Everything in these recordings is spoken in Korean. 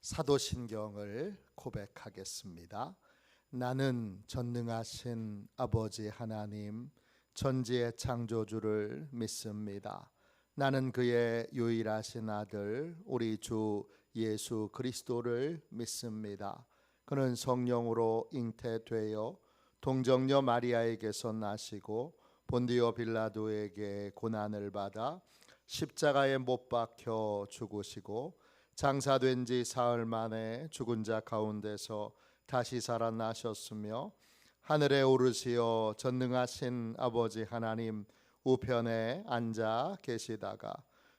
사도신경을 고백하겠습니다. 나는 전능하신 아버지 하나님 천지의 창조주를 믿습니다. 나는 그의 유일하신 아들 우리 주 예수 그리스도를 믿습니다. 그는 성령으로 잉태되어 동정녀 마리아에게서 나시고 본디오 빌라도에게 고난을 받아 십자가에 못 박혀 죽으시고 장사된 지 사흘 만에 죽은 자 가운데서 다시 살아나셨으며 하늘에 오르시어 전능하신 아버지 하나님 우편에 앉아 계시다가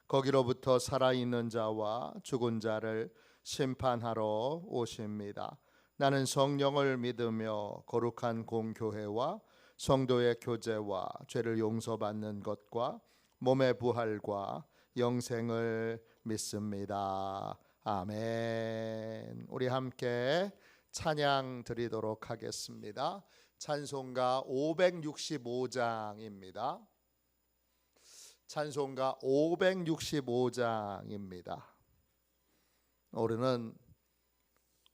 거기로부터 살아있는 자와 죽은 자를 심판하러 오십니다. 나는 성령을 믿으며 거룩한 공교회와 성도의 교제와 죄를 용서받는 것과 몸의 부활과 영생을 믿습니다. 아멘. 우리 함께 찬양 드리도록 하겠습니다. 찬송가 565장입니다. 찬송가 565장입니다. 우리는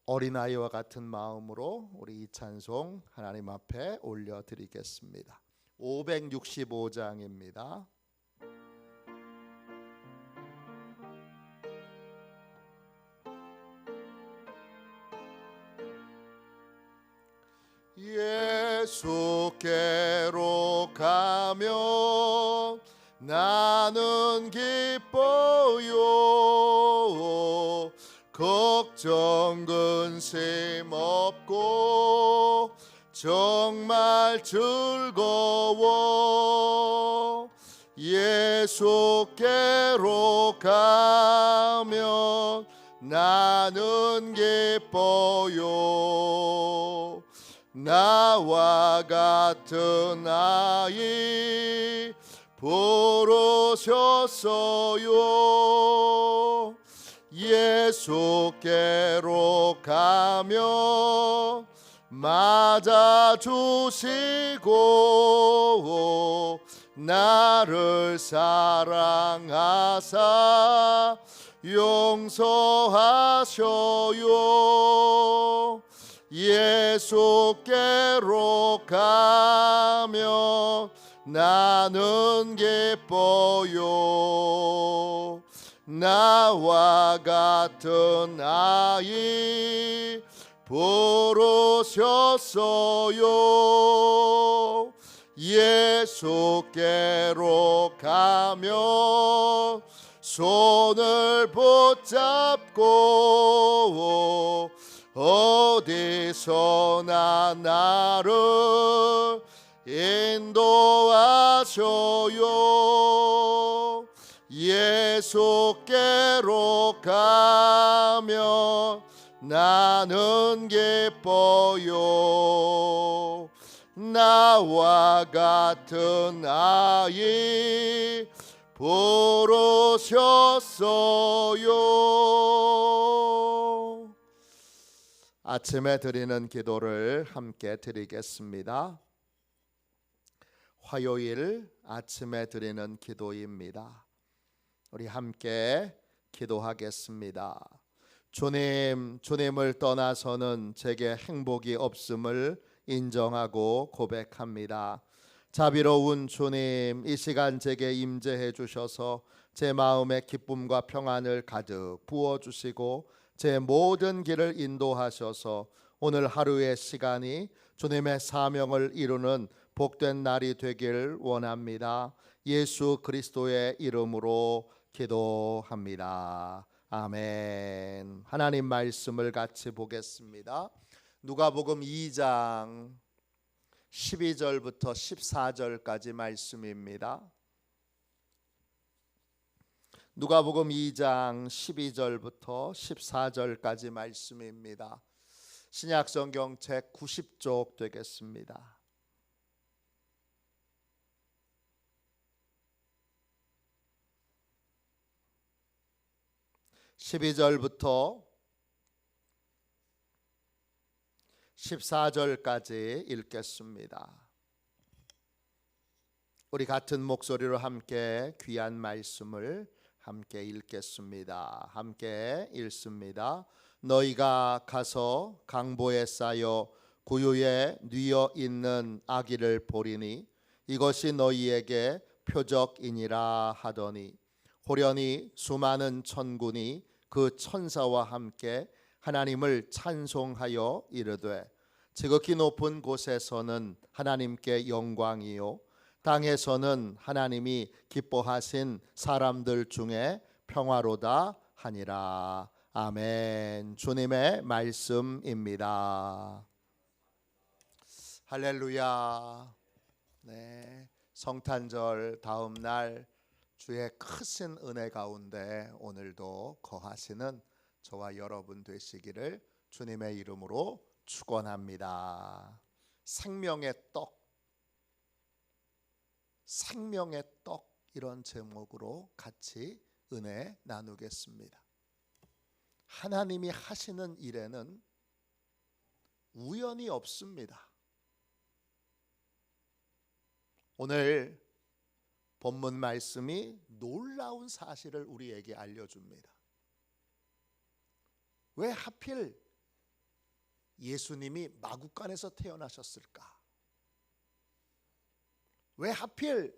어린아이와 같은 마음으로 우리 이 찬송 하나님 앞에 올려드리겠습니다. 565장입니다. 예수께로 가며 나는 기뻐요. 걱정 근심 없고 정말 즐거워. 예수께로 가면 나는 기뻐요. 나와 같은 아이 부르셨어요. 예수께로 가며 맞아주시고 나를 사랑하사 용서하셔요. 예수께로 가면 나는 기뻐요. 나와 같은 아이 부르셨어요. 예수께로 가면 손을 붙잡고 어디서나 나를 인도하셔요. 예수께로 가면 나는 기뻐요. 나와 같은 아이 부르셨어요. 아침에 드리는 기도를 함께 드리겠습니다. 화요일 아침에 드리는 기도입니다. 우리 함께 기도하겠습니다. 주님을 떠나서는 제게 행복이 없음을 인정하고 고백합니다. 자비로운 주님, 이 시간 제게 임재해 주셔서 제 마음에 기쁨과 평안을 가득 부어주시고 제 모든 길을 인도하셔서 오늘 하루의 시간이 주님의 사명을 이루는 복된 날이 되길 원합니다. 예수 그리스도의 이름으로 기도합니다. 아멘. 하나님 말씀을 같이 보겠습니다. 누가복음 2장 12절부터 14절까지 말씀입니다. 누가복음 2장 12절부터 14절까지 말씀입니다. 신약성경 책 90쪽 되겠습니다. 12절부터 14절까지 읽겠습니다. 우리 같은 목소리로 함께 귀한 말씀을 함께 읽겠습니다. 함께 읽습니다. 너희가 가서 강보에 쌓여 구유에 뉘어 있는 아기를 보리니 이것이 너희에게 표적이니라 하더니 호련히 수많은 천군이 그 천사와 함께 하나님을 찬송하여 이르되 지극히 높은 곳에서는 하나님께 영광이요 땅에서는 하나님이 기뻐하신 사람들 중에 평화로다 하니라. 아멘. 주님의 말씀입니다. 할렐루야. 네, 성탄절 다음 날 주의 크신 은혜 가운데 오늘도 거하시는 저와 여러분 되시기를 주님의 이름으로 축원합니다. 생명의 떡, 생명의 떡, 이런 제목으로 같이 은혜 나누겠습니다. 하나님이 하시는 일에는 우연이 없습니다. 오늘 본문 말씀이 놀라운 사실을 우리에게 알려줍니다. 왜 하필 예수님이 마구간에서 태어나셨을까? 왜 하필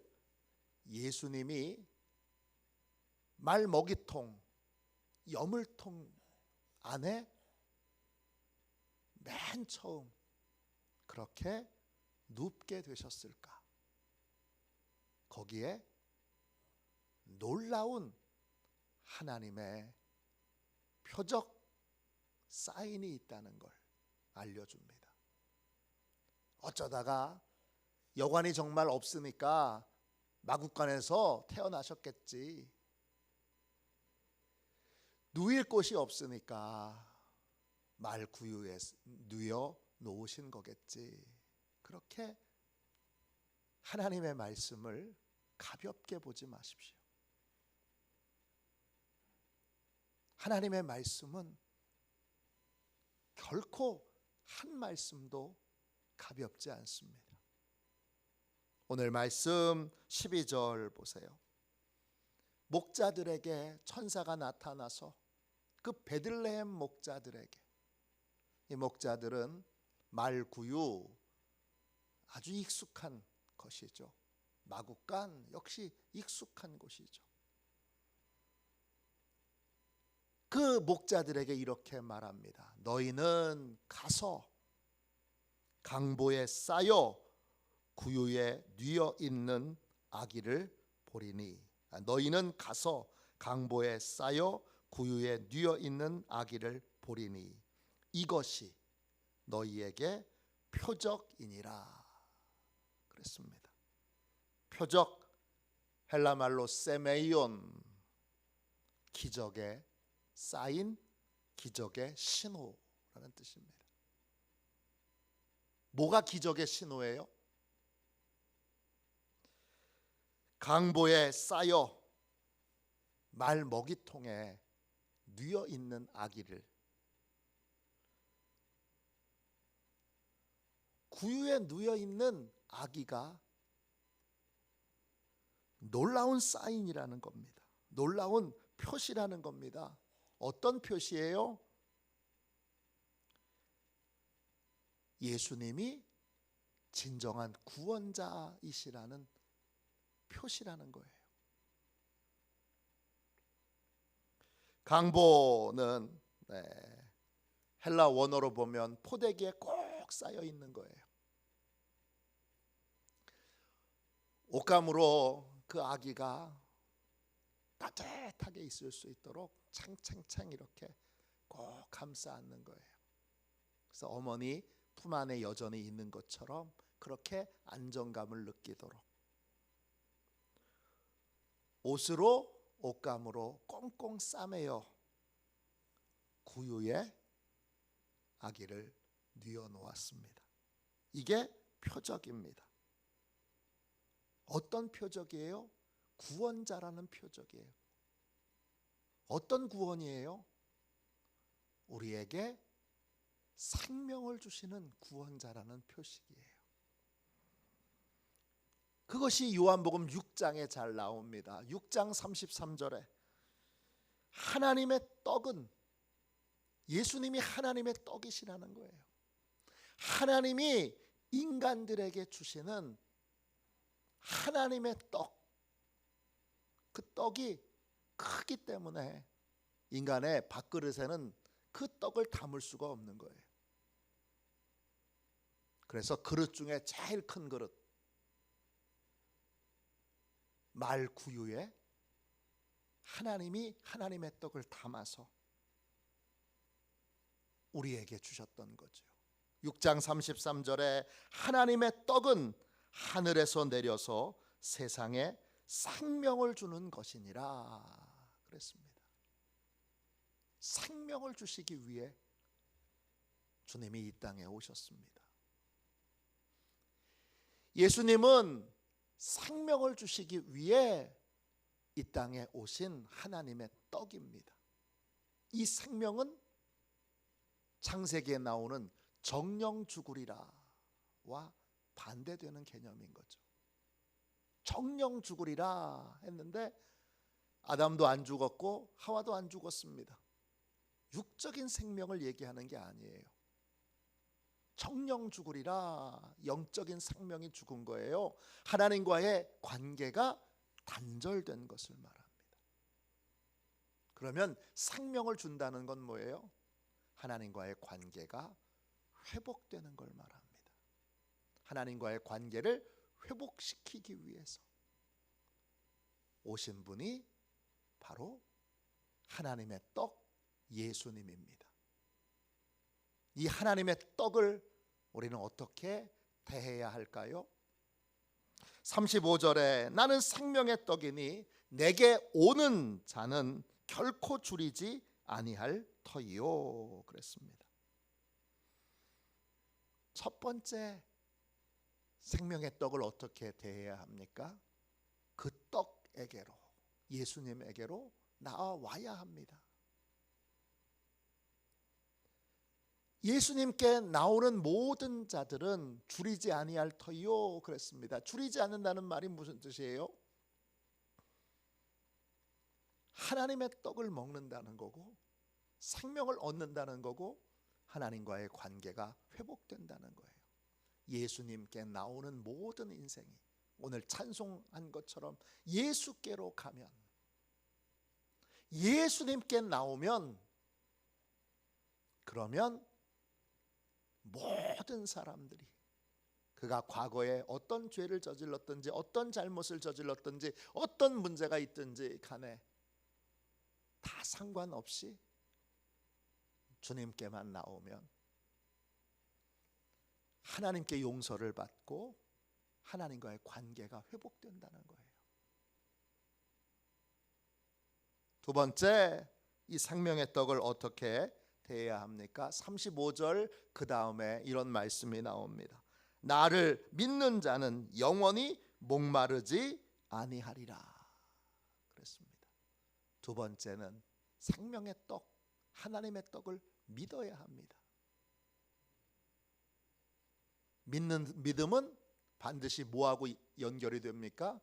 예수님이 말먹이통, 여물통 안에 맨 처음 그렇게 눕게 되셨을까? 거기에 놀라운 하나님의 표적 사인이 있다는 걸 알려줍니다. 어쩌다가 여관이 정말 없으니까 마구간에서 태어나셨겠지. 누일 곳이 없으니까 말 구유에 누여 놓으신 거겠지. 그렇게 하나님의 말씀을 가볍게 보지 마십시오. 하나님의 말씀은 결코 한 말씀도 가볍지 않습니다. 오늘 말씀 12절 보세요. 목자들에게 천사가 나타나서 그 베들레헴 목자들에게, 이 목자들은 말구유 아주 익숙한 것이죠. 마구간 역시 익숙한 곳이죠. 그 목자들에게 이렇게 말합니다. 너희는 가서 강보에 쌓여 구유에 뉘어 있는 아기를 보리니, 너희는 가서 강보에 쌓여 구유에 뉘어 있는 아기를 보리니 이것이 너희에게 표적이니라 그랬습니다. 표적, 헬라 말로 세메이온, 기적의 사인, 기적의 신호라는 뜻입니다. 뭐가 기적의 신호예요? 강보에 쌓여 말 먹이통에 뉘어 있는 아기를, 구유에 누워 있는 아기가 놀라운 사인이라는 겁니다. 놀라운 표시라는 겁니다. 어떤 표시예요? 예수님이 진정한 구원자이시라는 표시라는 거예요. 강보는 헬라 원어로 보면 포대기에 꼭 쌓여 있는 거예요. 옷감으로 그 아기가 따뜻하게 있을 수 있도록 창창창 이렇게 꼭 감싸 안는 거예요. 그래서 어머니 품 안에 여전히 있는 것처럼 그렇게 안정감을 느끼도록 옷으로, 옷감으로 꽁꽁 싸매어 구유에 아기를 뉘어 놓았습니다. 이게 표적입니다. 어떤 표적이에요? 구원자라는 표적이에요. 어떤 구원이에요? 우리에게 생명을 주시는 구원자라는 표식이에요. 그것이 요한복음 6장에 잘 나옵니다. 6장 33절에 하나님의 떡은 예수님이 하나님의 떡이시라는 거예요. 하나님이 인간들에게 주시는 하나님의 떡, 그 떡이 크기 때문에 인간의 밥그릇에는 그 떡을 담을 수가 없는 거예요. 그래서 그릇 중에 제일 큰 그릇, 말 구유에 하나님이 하나님의 떡을 담아서 우리에게 주셨던 거죠. 6장 33절에 하나님의 떡은 하늘에서 내려서 세상에 생명을 주는 것이니라 그랬습니다. 생명을 주시기 위해 주님이 이 땅에 오셨습니다. 예수님은 생명을 주시기 위해 이 땅에 오신 하나님의 떡입니다. 이 생명은 창세기에 나오는 정령 죽으리라와 반대되는 개념인 거죠. 정령 죽으리라 했는데 아담도 안 죽었고 하와도 안 죽었습니다. 육적인 생명을 얘기하는 게 아니에요. 정령 죽으리라, 영적인 생명이 죽은 거예요. 하나님과의 관계가 단절된 것을 말합니다. 그러면 생명을 준다는 건 뭐예요? 하나님과의 관계가 회복되는 걸 말합니다. 하나님과의 관계를 회복시키기 위해서 오신 분이 바로 하나님의 떡 예수님입니다. 이 하나님의 떡을 우리는 어떻게 대해야 할까요? 35절에 나는 생명의 떡이니 내게 오는 자는 결코 줄이지 아니할 터이요 그랬습니다. 첫 번째 생명의 떡을 어떻게 대해야 합니까? 그 떡에게로, 예수님에게로 나와야 합니다. 예수님께 나오는 모든 자들은 줄이지 아니할 터이요 그랬습니다. 줄이지 않는다는 말이 무슨 뜻이에요? 하나님의 떡을 먹는다는 거고 생명을 얻는다는 거고 하나님과의 관계가 회복된다는 거예요. 예수님께 나오는 모든 인생이 오늘 찬송한 것처럼 예수께로 가면, 예수님께 나오면, 그러면 모든 사람들이 그가 과거에 어떤 죄를 저질렀든지 어떤 잘못을 저질렀든지 어떤 문제가 있든지 간에 다 상관없이 주님께만 나오면 하나님께 용서를 받고 하나님과의 관계가 회복된다는 거예요. 두 번째, 이 생명의 떡을 어떻게 대해야 합니까? 35절 그 다음에 이런 말씀이 나옵니다. 나를 믿는 자는 영원히 목마르지 아니하리라 그랬습니다. 두 번째는 생명의 떡, 하나님의 떡을 믿어야 합니다. 믿음은 반드시 뭐하고 연결이 됩니까?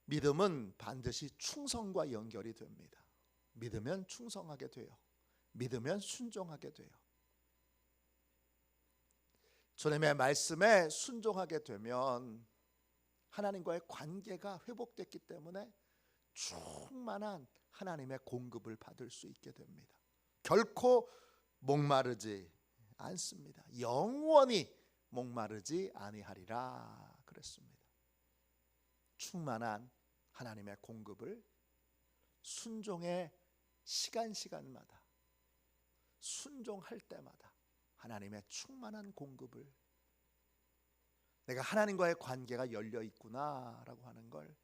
믿음은 반드시 충성과 연결이 됩니다. 믿으면 충성하게 돼요. 믿으면 순종하게 돼요. 주님의 말씀에 순종하게 되면 하나님과의 관계가 회복됐기 때문에 충만한 하나님의 공급을 받을 수 있게 됩니다. 결코 목마르지 않습니다. 영원히 목마르지 아니하리라 그랬습니다. 충만한 하나님의 공급을 순종의 시간마다 순종할 때마다 하나님의 충만한 공급을, 내가 하나님과의 관계가 열려 있구나라고 하는 걸,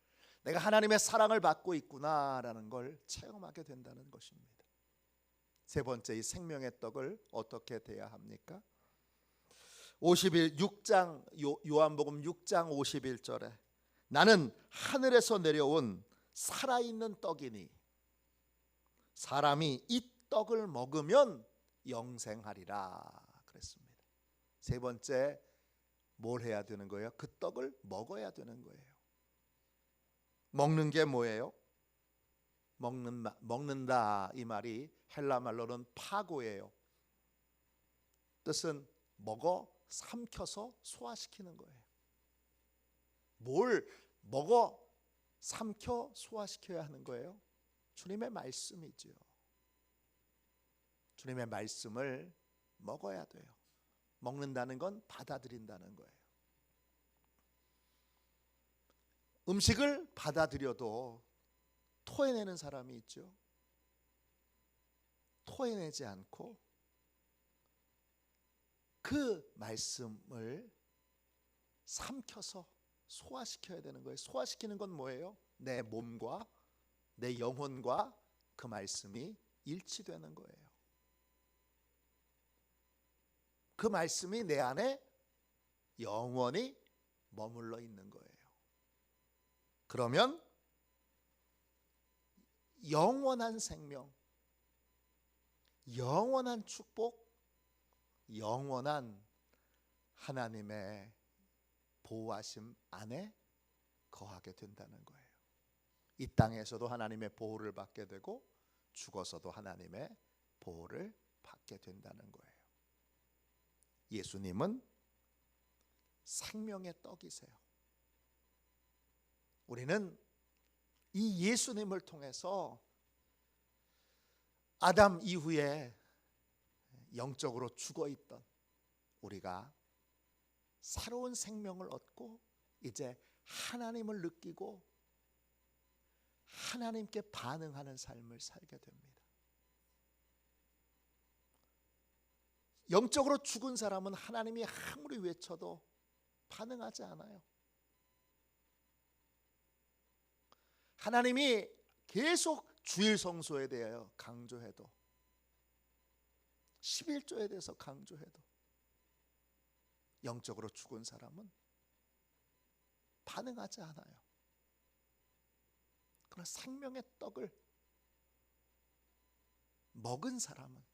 내가 하나님의 사랑을 받고 있구나라는 걸 체험하게 된다는 것입니다. 세 번째, 이 생명의 떡을 어떻게 대해야 합니까? 요한복음 6장 51절에 나는 하늘에서 내려온 살아있는 떡이니 사람이 이 떡을 먹으면 영생하리라 그랬습니다. 세 번째, 뭘 해야 되는 거예요? 그 떡을 먹어야 되는 거예요. 먹는 게 뭐예요? 먹는다 이 말이 헬라 말로는 파고예요. 뜻은 먹어 삼켜서 소화시키는 거예요. 뭘 먹어 삼켜 소화시켜야 하는 거예요? 주님의 말씀이지요. 주님의 말씀을 먹어야 돼요. 먹는다는 건 받아들인다는 거예요. 음식을 받아들여도 토해내는 사람이 있죠. 토해내지 않고 그 말씀을 삼켜서 소화시켜야 되는 거예요. 소화시키는 건 뭐예요? 내 몸과 내 영혼과 그 말씀이 일치되는 거예요. 그 말씀이 내 안에 영원히 머물러 있는 거예요. 그러면 영원한 생명, 영원한 축복, 영원한 하나님의 보호하심 안에 거하게 된다는 거예요. 이 땅에서도 하나님의 보호를 받게 되고 죽어서도 하나님의 보호를 받게 된다는 거예요. 예수님은 생명의 떡이세요. 우리는 이 예수님을 통해서 아담 이후에 영적으로 죽어있던 우리가 새로운 생명을 얻고 이제 하나님을 느끼고 하나님께 반응하는 삶을 살게 됩니다. 영적으로 죽은 사람은 하나님이 아무리 외쳐도 반응하지 않아요. 하나님이 계속 주일 성소에 대하여 강조해도 11조에 대해서 강조해도 영적으로 죽은 사람은 반응하지 않아요. 그러나 생명의 떡을 먹은 사람은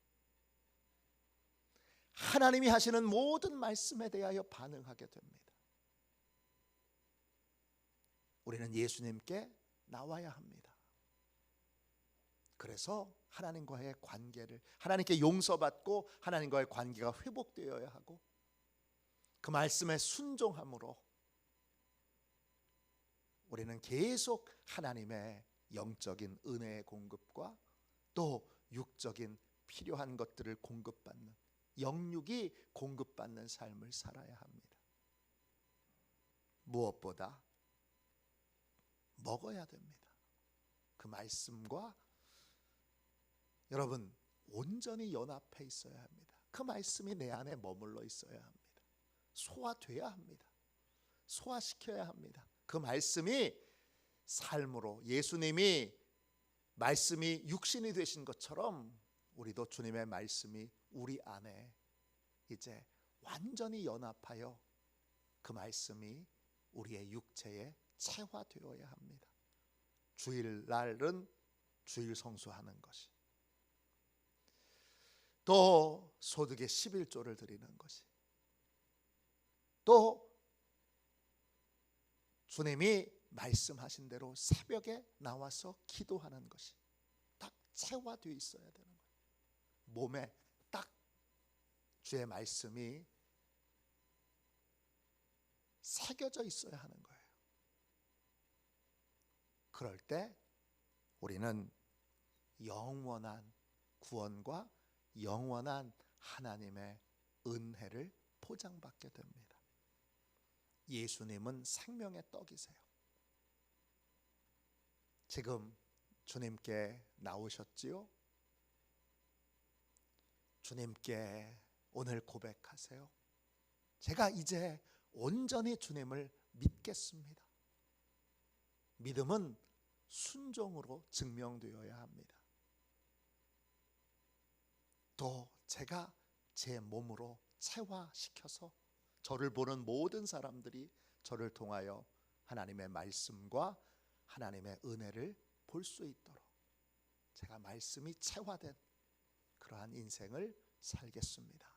하나님이 하시는 모든 말씀에 대하여 반응하게 됩니다. 우리는 예수님께 나와야 합니다. 그래서 하나님과의 관계를, 하나님께 용서받고 하나님과의 관계가 회복되어야 하고 그 말씀에 순종함으로 우리는 계속 하나님의 영적인 은혜의 공급과 또 육적인 필요한 것들을 공급받는, 영육이 공급받는 삶을 살아야 합니다. 무엇보다 먹어야 됩니다. 그 말씀과 여러분 온전히 연합해 있어야 합니다. 그 말씀이 내 안에 머물러 있어야 합니다. 소화돼야 합니다. 소화시켜야 합니다. 그 말씀이 삶으로, 예수님이 말씀이 육신이 되신 것처럼 우리도 주님의 말씀이 우리 안에 이제 완전히 연합하여 그 말씀이 우리의 육체에 체화되어야 합니다. 주일날은 주일 성수하는 것이, 또 소득의 11조를 드리는 것이, 또 주님이 말씀하신 대로 새벽에 나와서 기도하는 것이 딱 체화되어 있어야 되는 거예요. 몸에 딱 주의 말씀이 새겨져 있어야 하는 거예요. 그럴 때 우리는 영원한 구원과 영원한 하나님의 은혜를 보장받게 됩니다. 예수님은 생명의 떡이세요. 지금 주님께 나오셨지요? 주님께 오늘 고백하세요. 제가 이제 온전히 주님을 믿겠습니다. 믿음은 순종으로 증명되어야 합니다. 또 제가 제 몸으로 체화시켜서 저를 보는 모든 사람들이 저를 통하여 하나님의 말씀과 하나님의 은혜를 볼 수 있도록 제가 말씀이 체화된 그러한 인생을 살겠습니다.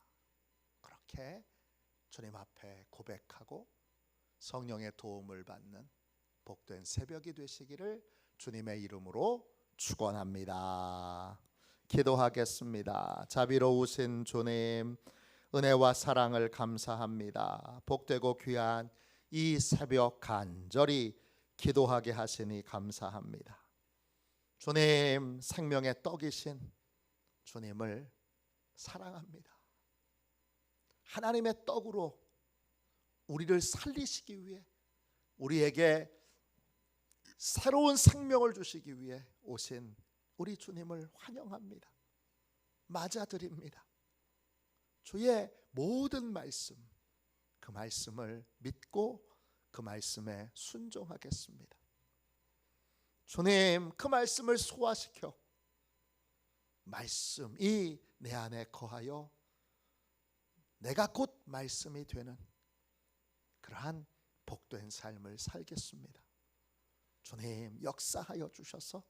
그렇게 주님 앞에 고백하고 성령의 도움을 받는 복된 새벽이 되시기를 주님의 이름으로 축원합니다. 기도하겠습니다. 자비로우신 주님, 은혜와 사랑을 감사합니다. 복되고 귀한 이 새벽 간절히 기도하게 하시니 감사합니다. 주님, 생명의 떡이신 주님을 사랑합니다. 하나님의 떡으로 우리를 살리시기 위해, 우리에게 새로운 생명을 주시기 위해 오신 우리 주님을 환영합니다. 맞아드립니다. 주의 모든 말씀, 그 말씀을 믿고 그 말씀에 순종하겠습니다. 주님, 그 말씀을 소화시켜 말씀이 내 안에 거하여 내가 곧 말씀이 되는 그러한 복된 삶을 살겠습니다. 주님, 역사하여 주셔서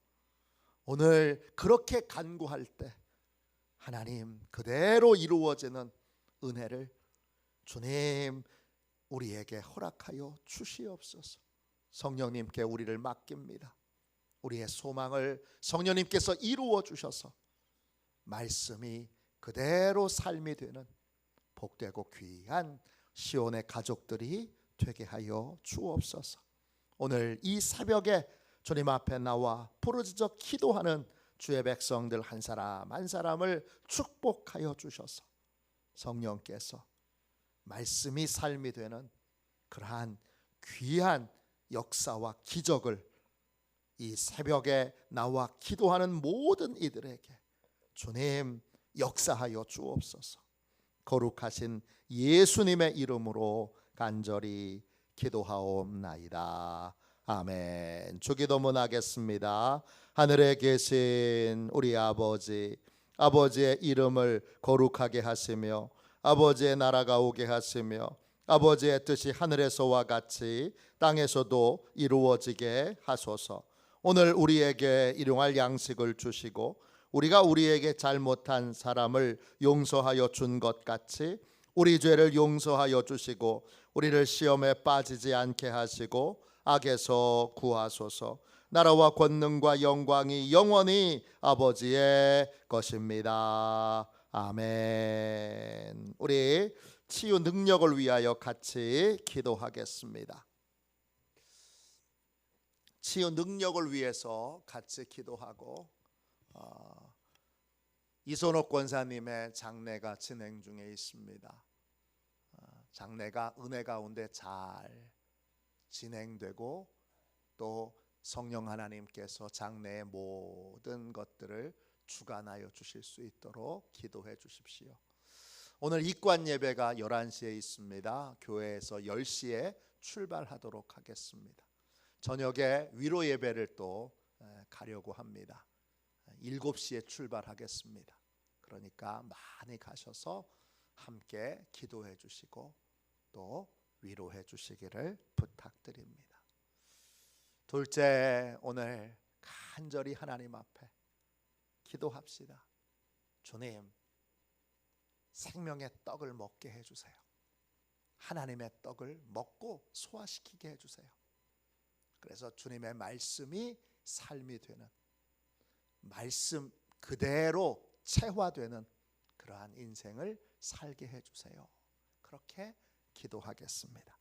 오늘 그렇게 간구할 때 하나님 그대로 이루어지는 은혜를 주님 우리에게 허락하여 주시옵소서. 성령님께 우리를 맡깁니다. 우리의 소망을 성령님께서 이루어 주셔서 말씀이 그대로 삶이 되는 복되고 귀한 시온의 가족들이 되게 하여 주옵소서. 오늘 이 새벽에 주님 앞에 나와 부르짖어 기도하는 주의 백성들 한 사람 한 사람을 축복하여 주셔서 성령께서 말씀이 삶이 되는 그러한 귀한 역사와 기적을 이 새벽에 나와 기도하는 모든 이들에게 주님 역사하여 주옵소서. 거룩하신 예수님의 이름으로 간절히 기도하옵나이다. 아멘. 주기도문 하겠습니다. 하늘에 계신 우리 아버지, 아버지의 이름을 거룩하게 하시며 아버지의 나라가 오게 하시며 아버지의 뜻이 하늘에서와 같이 땅에서도 이루어지게 하소서. 오늘 우리에게 일용할 양식을 주시고 우리가 우리에게 잘못한 사람을 용서하여 준 것 같이 우리 죄를 용서하여 주시고 우리를 시험에 빠지지 않게 하시고 악에서 구하소서. 나라와 권능과 영광이 영원히 아버지의 것입니다. 아멘. 우리 치유 능력을 위하여 같이 기도하겠습니다. 치유 능력을 위해서 같이 기도하고 이선옥 권사님의 장례가 진행 중에 있습니다. 장례가 은혜 가운데 잘 진행되고 또 성령 하나님께서 장래의 모든 것들을 주관하여 주실 수 있도록 기도해 주십시오. 오늘 입관 예배가 11시에 있습니다. 교회에서 10시에 출발하도록 하겠습니다. 저녁에 위로 예배를 또 가려고 합니다. 7시에 출발하겠습니다. 그러니까 많이 가셔서 함께 기도해 주시고 또 위로해 주시기를 부탁드립니다. 둘째, 오늘 간절히 하나님 앞에 기도합시다. 주님, 생명의 떡을 먹게 해주세요. 하나님의 떡을 먹고 소화시키게 해주세요. 그래서 주님의 말씀이 삶이 되는, 말씀 그대로 체화되는 그러한 인생을 살게 해주세요. 그렇게 기도하겠습니다.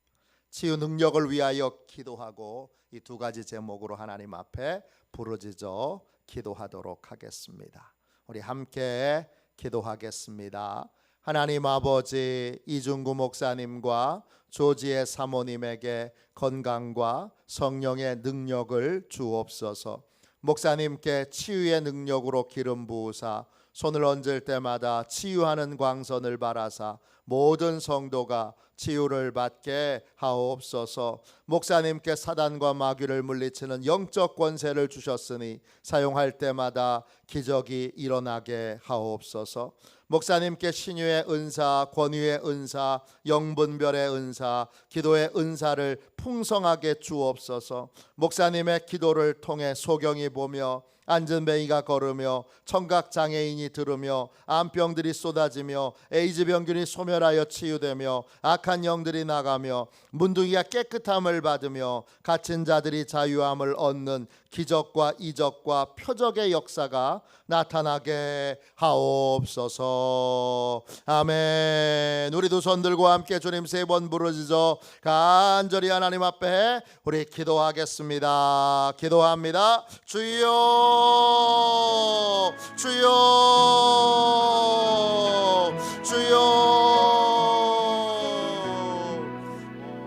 치유 능력을 위하여 기도하고 이 두 가지 제목으로 하나님 앞에 부르짖어 기도하도록 하겠습니다. 우리 함께 기도하겠습니다. 하나님 아버지, 이중구 목사님과 조지의 사모님에게 건강과 성령의 능력을 주옵소서. 목사님께 치유의 능력으로 기름 부으사 손을 얹을 때마다 치유하는 광선을 바라사 모든 성도가 치유를 받게 하옵소서. 목사님께 사단과 마귀를 물리치는 영적 권세를 주셨으니 사용할 때마다 기적이 일어나게 하옵소서. 목사님께 신유의 은사, 권위의 은사, 영분별의 은사, 기도의 은사를 풍성하게 주옵소서. 목사님의 기도를 통해 소경이 보며 안전뱅이가 걸으며 청각장애인이 들으며 암병들이 쏟아지며 에이즈 병균이 소멸하여 치유되며 악한 영들이 나가며 문둥이가 깨끗함을 받으며 갇힌 자들이 자유함을 얻는 기적과 이적과 표적의 역사가 나타나게 하옵소서. 아멘. 우리 두 손 들고 함께 주님 세 번 부르짖어 간절히 하나님 앞에 우리 기도하겠습니다. 기도합니다. 주여 주여